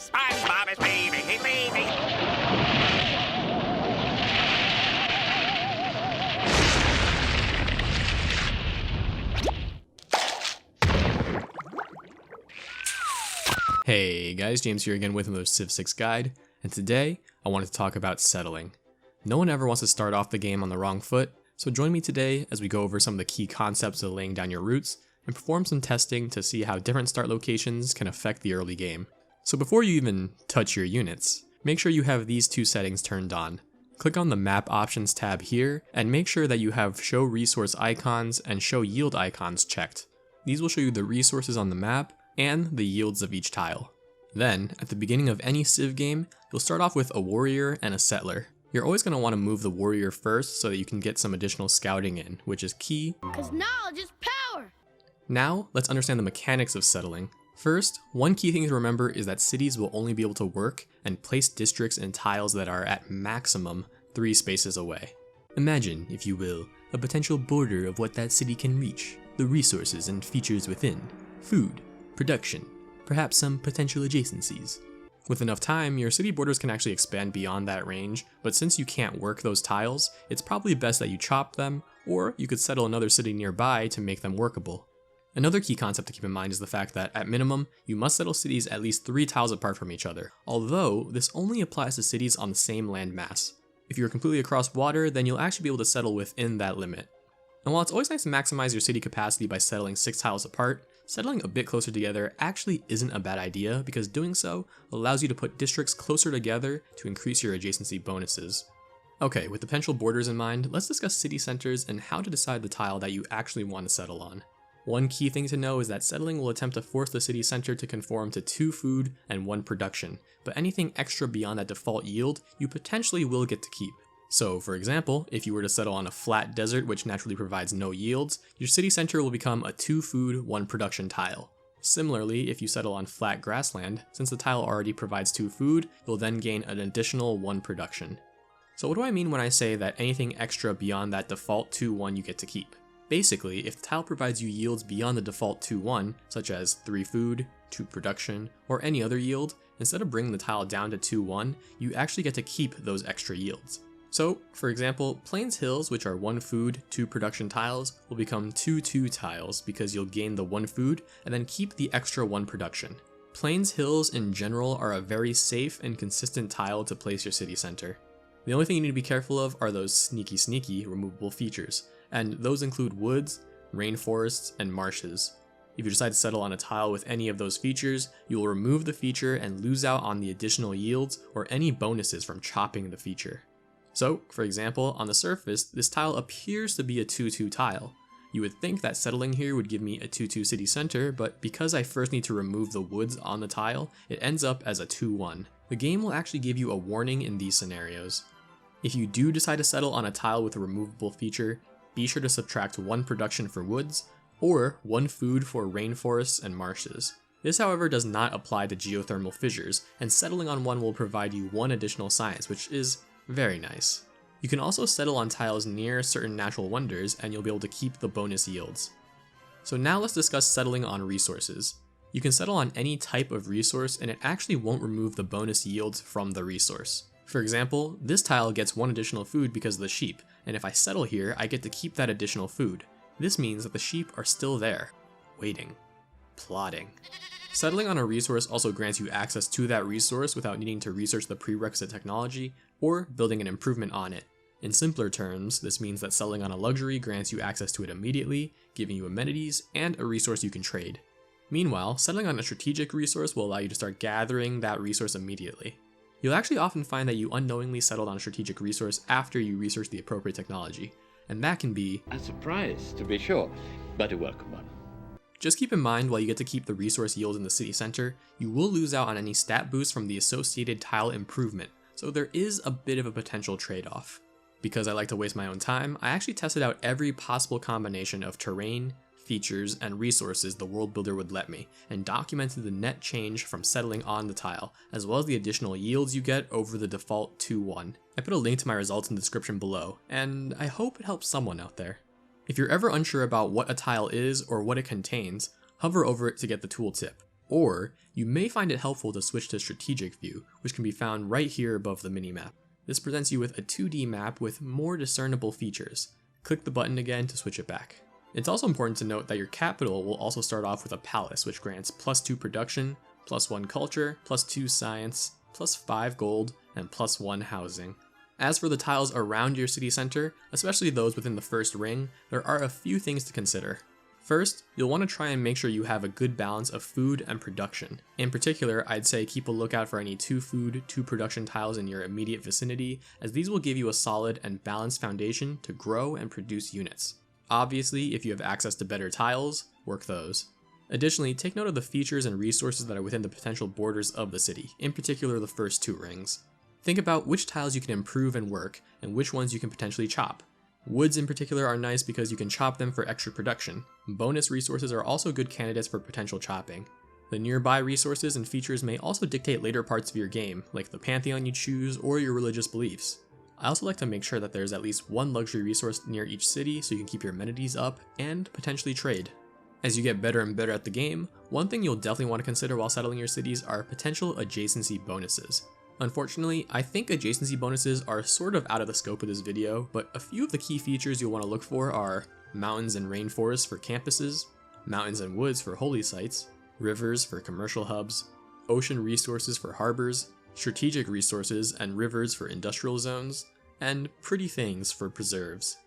SpongeBob is leaving. He's leaving. Hey guys, James here again with another Civ 6 guide, and today I wanted to talk about settling. No one ever wants to start off the game on the wrong foot, so join me today as we go over some of the key concepts of laying down your roots and perform some testing to see how different start locations can affect the early game. So before you even touch your units, make sure you have these two settings turned on. Click on the Map Options tab here and make sure that you have Show Resource Icons and Show Yield Icons checked. These will show you the resources on the map and the yields of each tile. Then, at the beginning of any Civ game, you'll start off with a warrior and a settler. You're always going to want to move the warrior first so that you can get some additional scouting in, which is key. Because knowledge is power! Now, let's understand the mechanics of settling. First, one key thing to remember is that cities will only be able to work and place districts in tiles that are at maximum 3 spaces away. Imagine, if you will, a potential border of what that city can reach, the resources and features within, food, production, perhaps some potential adjacencies. With enough time, your city borders can actually expand beyond that range, but since you can't work those tiles, it's probably best that you chop them, or you could settle another city nearby to make them workable. Another key concept to keep in mind is the fact that, at minimum, you must settle cities at least 3 tiles apart from each other, although this only applies to cities on the same land mass. If you're completely across water, then you'll actually be able to settle within that limit. And while it's always nice to maximize your city capacity by settling 6 tiles apart, settling a bit closer together actually isn't a bad idea because doing so allows you to put districts closer together to increase your adjacency bonuses. Okay, with the potential borders in mind, let's discuss city centers and how to decide the tile that you actually want to settle on. One key thing to know is that settling will attempt to force the city center to conform to 2 food and 1 production, but anything extra beyond that default yield you potentially will get to keep. So, for example, if you were to settle on a flat desert which naturally provides no yields, your city center will become a 2 food, 1 production tile. Similarly, if you settle on flat grassland, since the tile already provides 2 food, you'll then gain an additional 1 production. So what do I mean when I say that anything extra beyond that default 2-1 you get to keep? Basically, if the tile provides you yields beyond the default 2-1, such as 3 food, 2 production, or any other yield, instead of bringing the tile down to 2-1, you actually get to keep those extra yields. So, for example, Plains Hills, which are 1 food, 2 production tiles, will become 2-2 tiles because you'll gain the 1 food and then keep the extra 1 production. Plains Hills in general are a very safe and consistent tile to place your city center. The only thing you need to be careful of are those sneaky removable features, and those include woods, rainforests, and marshes. If you decide to settle on a tile with any of those features, you will remove the feature and lose out on the additional yields or any bonuses from chopping the feature. So, for example, on the surface, this tile appears to be a 2-2 tile. You would think that settling here would give me a 2-2 city center, but because I first need to remove the woods on the tile, it ends up as a 2-1. The game will actually give you a warning in these scenarios. If you do decide to settle on a tile with a removable feature, be sure to subtract 1 production for woods, or 1 food for rainforests and marshes. This, however, does not apply to geothermal fissures, and settling on one will provide you 1 additional science, which is very nice. You can also settle on tiles near certain natural wonders and you'll be able to keep the bonus yields. So now let's discuss settling on resources. You can settle on any type of resource and it actually won't remove the bonus yields from the resource. For example, this tile gets 1 additional food because of the sheep, and if I settle here, I get to keep that additional food. This means that the sheep are still there, waiting, plotting. Settling on a resource also grants you access to that resource without needing to research the prerequisite technology or building an improvement on it. In simpler terms, this means that settling on a luxury grants you access to it immediately, giving you amenities and a resource you can trade. Meanwhile, settling on a strategic resource will allow you to start gathering that resource immediately. You'll actually often find that you unknowingly settled on a strategic resource after you research the appropriate technology, and that can be a surprise, to be sure, but a welcome one. Just keep in mind, while you get to keep the resource yield in the city center, you will lose out on any stat boost from the associated tile improvement, so there is a bit of a potential trade-off. Because I like to waste my own time, I actually tested out every possible combination of terrain, features, and resources the world builder would let me, and documented the net change from settling on the tile, as well as the additional yields you get over the default 2-1. I put a link to my results in the description below, and I hope it helps someone out there. If you're ever unsure about what a tile is or what it contains, hover over it to get the tooltip. Or you may find it helpful to switch to strategic view, which can be found right here above the minimap. This presents you with a 2D map with more discernible features. Click the button again to switch it back. It's also important to note that your capital will also start off with a palace, which grants +2 production, +1 culture, +2 science, +5 gold, and +1 housing. As for the tiles around your city center, especially those within the first ring, there are a few things to consider. First, you'll want to try and make sure you have a good balance of food and production. In particular, I'd say keep a lookout for any 2 food, 2 production tiles in your immediate vicinity, as these will give you a solid and balanced foundation to grow and produce units. Obviously, if you have access to better tiles, work those. Additionally, take note of the features and resources that are within the potential borders of the city, in particular the first 2 rings. Think about which tiles you can improve and work, and which ones you can potentially chop. Woods in particular are nice because you can chop them for extra production. Bonus resources are also good candidates for potential chopping. The nearby resources and features may also dictate later parts of your game, like the pantheon you choose or your religious beliefs. I also like to make sure that there's at least one luxury resource near each city so you can keep your amenities up and potentially trade. As you get better and better at the game, one thing you'll definitely want to consider while settling your cities are potential adjacency bonuses. Unfortunately, I think adjacency bonuses are sort of out of the scope of this video, but a few of the key features you'll want to look for are mountains and rainforests for campuses, mountains and woods for holy sites, rivers for commercial hubs, ocean resources for harbors, strategic resources and rivers for industrial zones, and pretty things for preserves.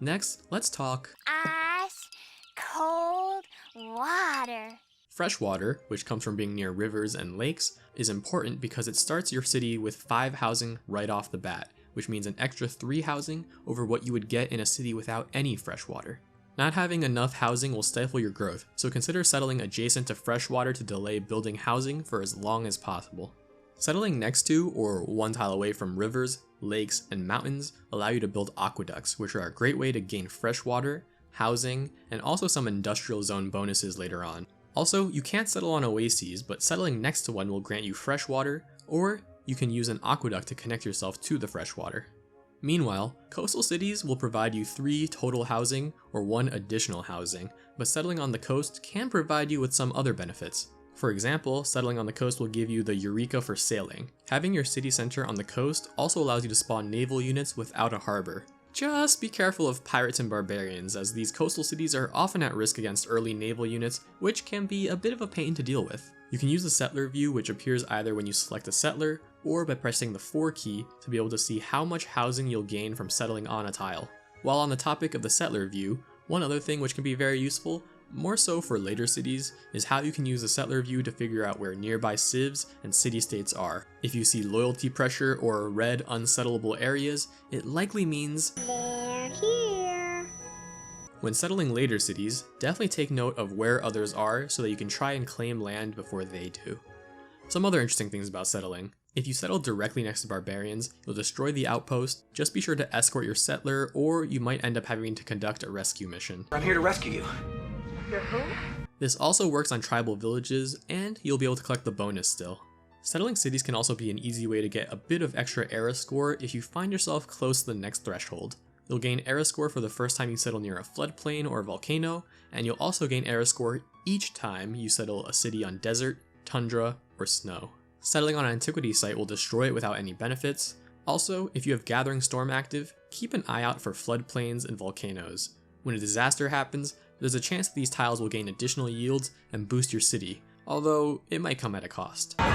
Next, let's talk Ice cold water. fresh water, which comes from being near rivers and lakes, is important because it starts your city with 5 housing right off the bat, which means an extra 3 housing over what you would get in a city without any fresh water. Not having enough housing will stifle your growth, so consider settling adjacent to fresh water to delay building housing for as long as possible. Settling next to or 1 tile away from rivers, lakes, and mountains allow you to build aqueducts, which are a great way to gain fresh water, housing, and also some industrial zone bonuses later on. Also, you can't settle on oases, but settling next to one will grant you fresh water, or you can use an aqueduct to connect yourself to the fresh water. Meanwhile, coastal cities will provide you 3 total housing or 1 additional housing, but settling on the coast can provide you with some other benefits. For example, settling on the coast will give you the Eureka for sailing. Having your city center on the coast also allows you to spawn naval units without a harbor. Just be careful of pirates and barbarians, as these coastal cities are often at risk against early naval units, which can be a bit of a pain to deal with. You can use the settler view, which appears either when you select a settler, or by pressing the 4 key to be able to see how much housing you'll gain from settling on a tile. While on the topic of the settler view, one other thing which can be very useful, more so for later cities, is how you can use the settler view to figure out where nearby civs and city-states are. If you see loyalty pressure or red unsettleable areas, it likely means They're here. when settling later cities, definitely take note of where others are so that you can try and claim land before they do. Some other interesting things about settling. If you settle directly next to barbarians, you'll destroy the outpost. Just be sure to escort your settler, or you might end up having to conduct a rescue mission. I'm here to rescue you. This also works on tribal villages, and you'll be able to collect the bonus still. Settling cities can also be an easy way to get a bit of extra era score if you find yourself close to the next threshold. You'll gain era score for the first time you settle near a floodplain or a volcano, and you'll also gain era score each time you settle a city on desert, tundra, or snow. Settling on an antiquity site will destroy it without any benefits. Also, if you have Gathering Storm active, keep an eye out for floodplains and volcanoes. When a disaster happens, there's a chance that these tiles will gain additional yields and boost your city, although it might come at a cost. But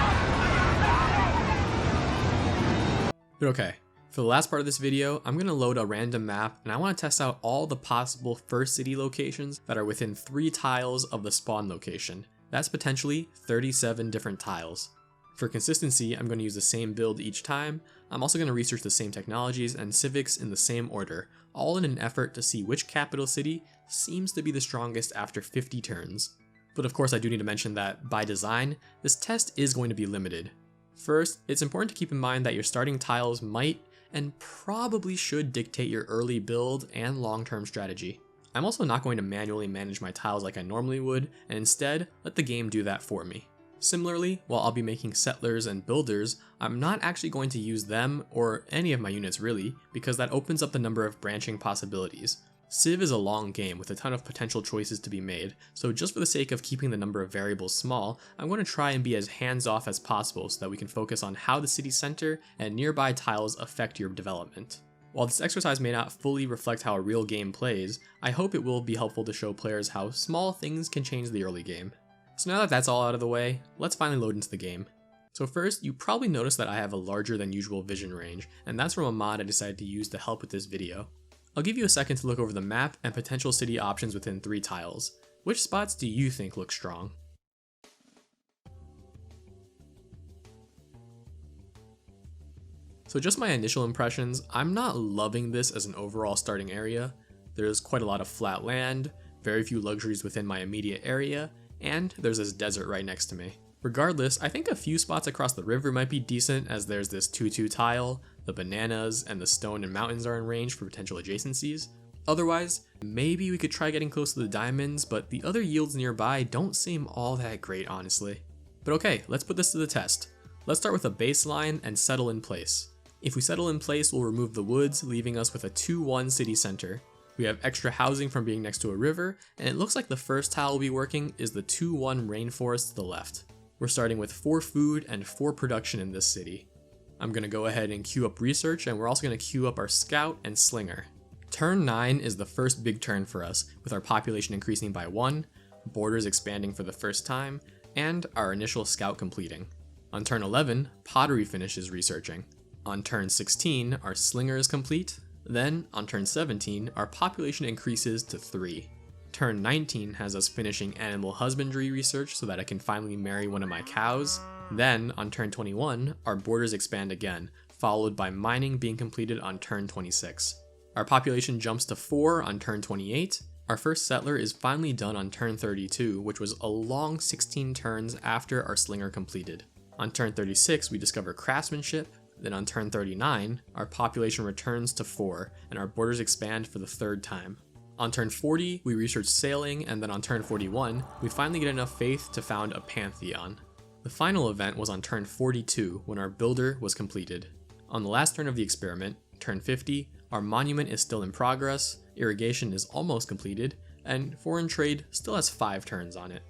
okay, for the last part of this video, I'm going to load a random map and I want to test out all the possible first city locations that are within 3 tiles of the spawn location. That's potentially 37 different tiles. For consistency, I'm going to use the same build each time. I'm also going to research the same technologies and civics in the same order, all in an effort to see which capital city seems to be the strongest after 50 turns. But of course I do need to mention that, by design, this test is going to be limited. First, it's important to keep in mind that your starting tiles might and probably should dictate your early build and long-term strategy. I'm also not going to manually manage my tiles like I normally would, and instead, let the game do that for me. Similarly, while I'll be making settlers and builders, I'm not actually going to use them, or any of my units really, because that opens up the number of branching possibilities. Civ is a long game with a ton of potential choices to be made, so just for the sake of keeping the number of variables small, I'm going to try and be as hands-off as possible so that we can focus on how the city center and nearby tiles affect your development. While this exercise may not fully reflect how a real game plays, I hope it will be helpful to show players how small things can change the early game. So now that that's all out of the way, let's finally load into the game. So first, you probably noticed that I have a larger than usual vision range, and that's from a mod I decided to use to help with this video. I'll give you a second to look over the map and potential city options within 3 tiles. Which spots do you think look strong? So just my initial impressions, I'm not loving this as an overall starting area. There's quite a lot of flat land, very few luxuries within my immediate area, and there's this desert right next to me. Regardless, I think a few spots across the river might be decent, as there's this 2-2 tile, the bananas, and the stone and mountains are in range for potential adjacencies. Otherwise, maybe we could try getting close to the diamonds, but the other yields nearby don't seem all that great, honestly. But okay, let's put this to the test. Let's start with a baseline and settle in place. If we settle in place, we'll remove the woods, leaving us with a 2-1 city center. We have extra housing from being next to a river, and it looks like the first tile we'll be working is the 2-1 rainforest to the left. We're starting with 4 food and 4 production in this city. I'm going to go ahead and queue up research, and we're also going to queue up our scout and slinger. Turn 9 is the first big turn for us, with our population increasing by 1, borders expanding for the first time, and our initial scout completing. On turn 11, pottery finishes researching. On turn 16, our slinger is complete. Then, on turn 17, our population increases to 3. Turn 19 has us finishing animal husbandry research so that I can finally marry one of my cows. Then, on turn 21, our borders expand again, followed by mining being completed on turn 26. Our population jumps to 4 on turn 28. Our first settler is finally done on turn 32, which was a long 16 turns after our slinger completed. On turn 36, we discover craftsmanship. Then on turn 39, our population returns to 4, and our borders expand for the 3rd time. On turn 40, we research sailing, and then on turn 41, we finally get enough faith to found a pantheon. The final event was on turn 42, when our builder was completed. On the last turn of the experiment, turn 50, our monument is still in progress, irrigation is almost completed, and foreign trade still has 5 turns on it.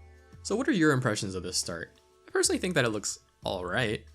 So what are your impressions of this start? I personally think that it looks alright.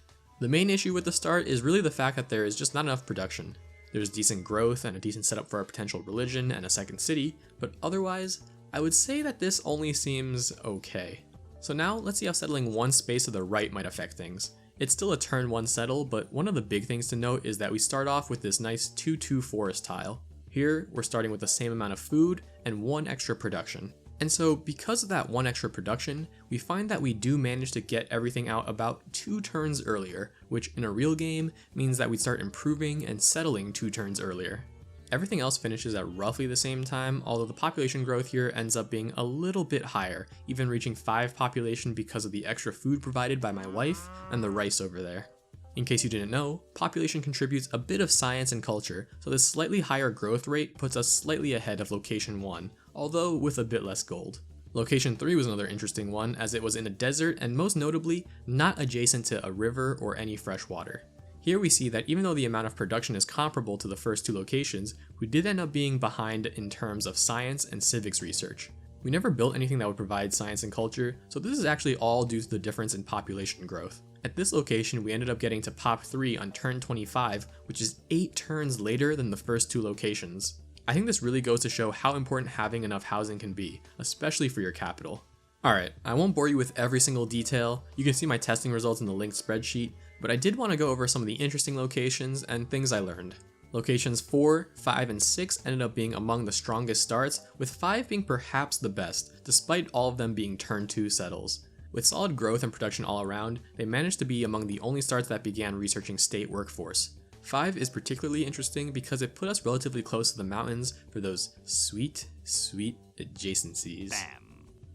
The main issue with the start is really the fact that there is just not enough production. There's decent growth and a decent setup for our potential religion and a second city, but otherwise, I would say that this only seems okay. So now let's see how settling one space to the right might affect things. It's still a turn 1 settle, but one of the big things to note is that we start off with this nice 2-2 forest tile. Here, we're starting with the same amount of food and 1 extra production. And so because of that 1 extra production, we find that we do manage to get everything out about 2 turns earlier, which in a real game means that we start improving and settling 2 turns earlier. Everything else finishes at roughly the same time, although the population growth here ends up being a little bit higher, even reaching 5 population because of the extra food provided by my wife and the rice over there. In case you didn't know, population contributes a bit of science and culture, so this slightly higher growth rate puts us slightly ahead of location 1, although with a bit less gold. Location 3 was another interesting one, as it was in a desert and most notably, not adjacent to a river or any fresh water. Here we see that even though the amount of production is comparable to the first 2 locations, we did end up being behind in terms of science and civics research. We never built anything that would provide science and culture, so this is actually all due to the difference in population growth. At this location, we ended up getting to Pop 3 on turn 25, which is 8 turns later than the first 2 locations. I think this really goes to show how important having enough housing can be, especially for your capital. Alright, I won't bore you with every single detail, you can see my testing results in the linked spreadsheet, but I did want to go over some of the interesting locations and things I learned. Locations 4, 5, and 6 ended up being among the strongest starts, with 5 being perhaps the best, despite all of them being turn 2 settles. With solid growth and production all around, they managed to be among the only starts that began researching state workforce. 5 is particularly interesting because it put us relatively close to the mountains for those sweet, sweet adjacencies. Bam.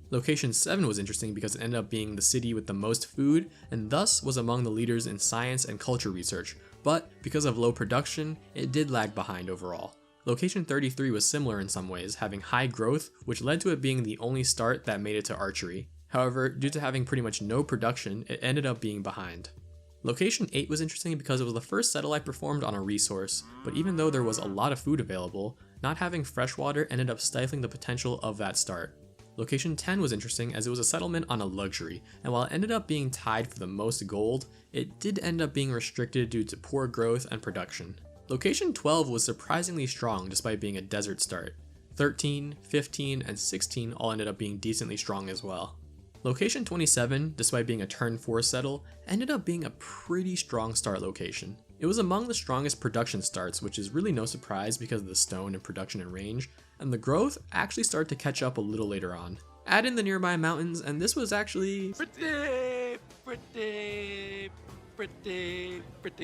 Location 7 was interesting because it ended up being the city with the most food, and thus was among the leaders in science and culture research, but because of low production, it did lag behind overall. Location 33 was similar in some ways, having high growth, which led to it being the only start that made it to archery. However, due to having pretty much no production, it ended up being behind. Location 8 was interesting because it was the first settle I performed on a resource, but even though there was a lot of food available, not having fresh water ended up stifling the potential of that start. Location 10 was interesting as it was a settlement on a luxury, and while it ended up being tied for the most gold, it did end up being restricted due to poor growth and production. Location 12 was surprisingly strong despite being a desert start. 13, 15, and 16 all ended up being decently strong as well. Location 27, despite being a turn 4 settle, ended up being a pretty strong start location. It was among the strongest production starts, which is really no surprise because of the stone and production and range, and the growth actually started to catch up a little later on. Add in the nearby mountains, and this was actually pretty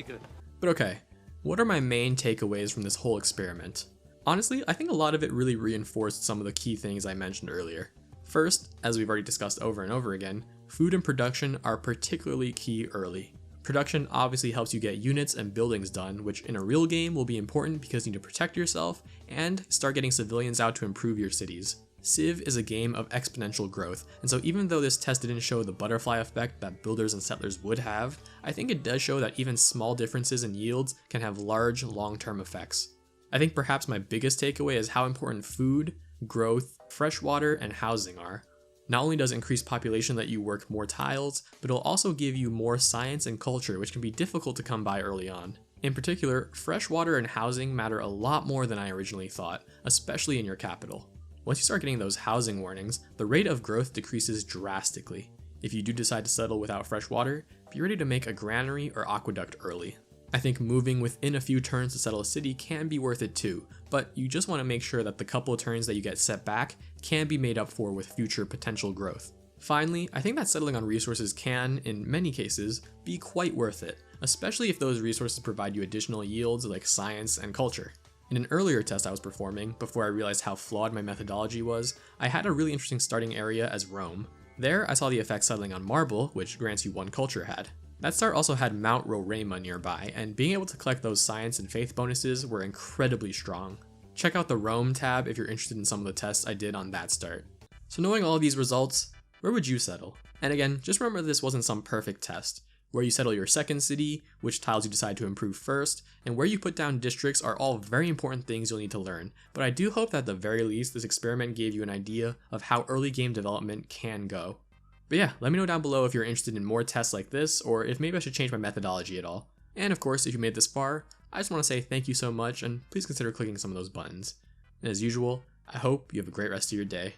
good. But okay, what are my main takeaways from this whole experiment? Honestly, I think a lot of it really reinforced some of the key things I mentioned earlier. First, as we've already discussed over and over again, food and production are particularly key early. Production obviously helps you get units and buildings done, which in a real game will be important because you need to protect yourself and start getting civilians out to improve your cities. Civ is a game of exponential growth, and so even though this test didn't show the butterfly effect that builders and settlers would have, I think it does show that even small differences in yields can have large long-term effects. I think perhaps my biggest takeaway is how important food, growth, fresh water, and housing are. Not only does increased population let you work more tiles, but it'll also give you more science and culture, which can be difficult to come by early on. In particular, fresh water and housing matter a lot more than I originally thought, especially in your capital. Once you start getting those housing warnings, the rate of growth decreases drastically. If you do decide to settle without fresh water, be ready to make a granary or aqueduct early. I think moving within a few turns to settle a city can be worth it too, but you just want to make sure that the couple of turns that you get set back can be made up for with future potential growth. Finally, I think that settling on resources can, in many cases, be quite worth it, especially if those resources provide you additional yields like science and culture. In an earlier test I was performing, before I realized how flawed my methodology was, I had a really interesting starting area as Rome. There, I saw the effect settling on marble, which grants you 1 culture had. That start also had Mount Roraima nearby, and being able to collect those science and faith bonuses were incredibly strong. Check out the Rome tab if you're interested in some of the tests I did on that start. So knowing all of these results, where would you settle? And again, just remember this wasn't some perfect test. Where you settle your second city, which tiles you decide to improve first, and where you put down districts are all very important things you'll need to learn, but I do hope that at the very least this experiment gave you an idea of how early game development can go. But yeah, let me know down below if you're interested in more tests like this, or if maybe I should change my methodology at all. And of course, if you made it this far, I just want to say thank you so much, and please consider clicking some of those buttons. And as usual, I hope you have a great rest of your day.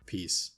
Peace.